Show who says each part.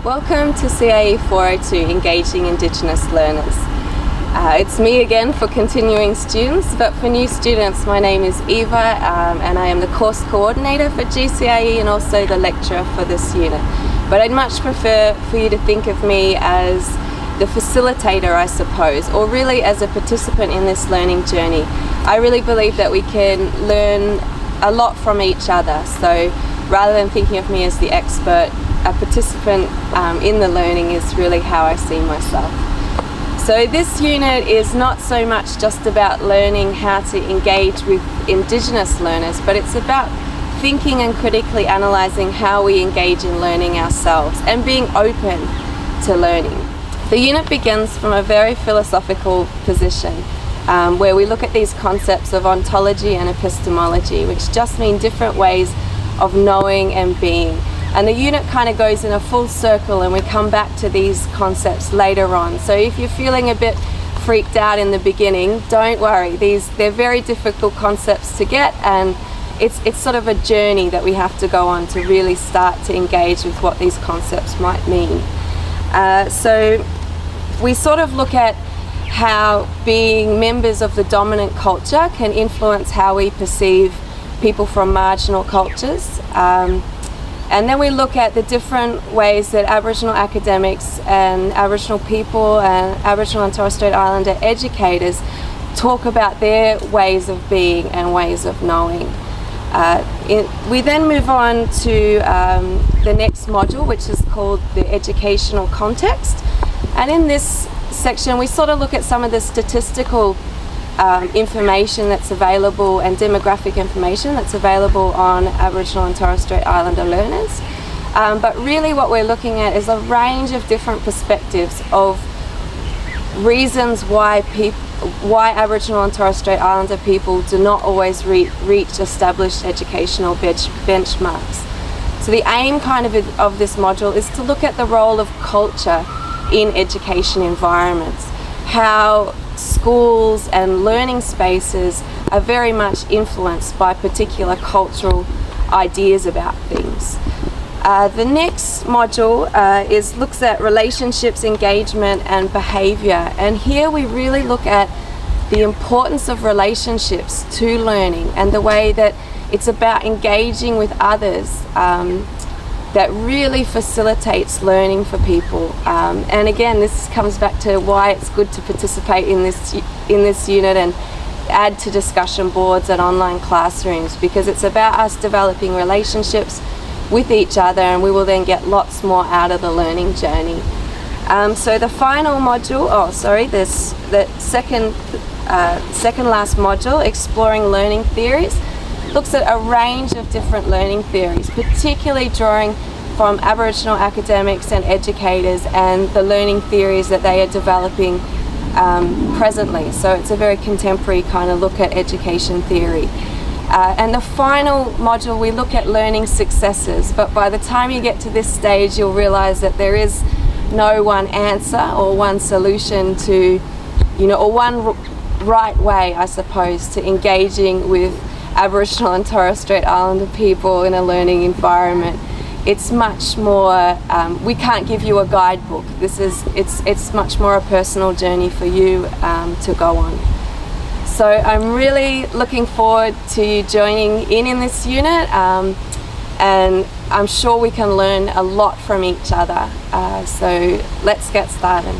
Speaker 1: Welcome to CIE402, Engaging Indigenous Learners. It's me again for continuing students, but for new students my name is Eva and I am the course coordinator for GCIE and also the lecturer for this unit. But I'd much prefer for you to think of me as the facilitator, I suppose, or really as a participant in this learning journey. I really believe that we can learn a lot from each other, so rather than thinking of me as the expert, a participant in the learning is really how I see myself. So this unit is not so much just about learning how to engage with Indigenous learners, but it's about thinking and critically analysing how we engage in learning ourselves and being open to learning. The unit begins from a very philosophical position where we look at these concepts of ontology and epistemology, which just mean different ways of knowing and being. And the unit kind of goes in a full circle and we come back to these concepts later on. So if you're feeling a bit freaked out in the beginning, don't worry. They're very difficult concepts to get, and it's sort of a journey that we have to go on to really start to engage with what these concepts might mean. So we sort of look at how being members of the dominant culture can influence how we perceive people from marginal cultures. And then we look at the different ways that Aboriginal academics and Aboriginal people and Aboriginal and Torres Strait Islander educators talk about their ways of being and ways of knowing. We then move on to the next module, which is called the educational context. And in this section we sort of look at some of the statistical information that's available and demographic information that's available on Aboriginal and Torres Strait Islander learners. But really what we're looking at is a range of different perspectives of reasons why Aboriginal and Torres Strait Islander people do not always reach established educational benchmarks. So the aim kind of this module is to look at the role of culture in education environments, how schools and learning spaces are very much influenced by particular cultural ideas about things. The next module looks at relationships, engagement and behaviour, and here we really look at the importance of relationships to learning and the way that it's about engaging with others that really facilitates learning for people. And again, this comes back to why it's good to participate in this unit and add to discussion boards and online classrooms, because it's about us developing relationships with each other, and we will then get lots more out of the learning journey. So the final module, the second last module, Exploring Learning Theories, looks at a range of different learning theories, particularly drawing from Aboriginal academics and educators and the learning theories that they are developing presently. So it's a very contemporary kind of look at education theory. And the final module, we look at learning successes, but by the time you get to this stage you'll realise that there is no one answer or one solution to, or one right way, I suppose, to engaging with Aboriginal and Torres Strait Islander people in a learning environment. It's much more, we can't give you a guidebook. It's much more a personal journey for you to go on. So I'm really looking forward to you joining in this unit, and I'm sure we can learn a lot from each other. So let's get started.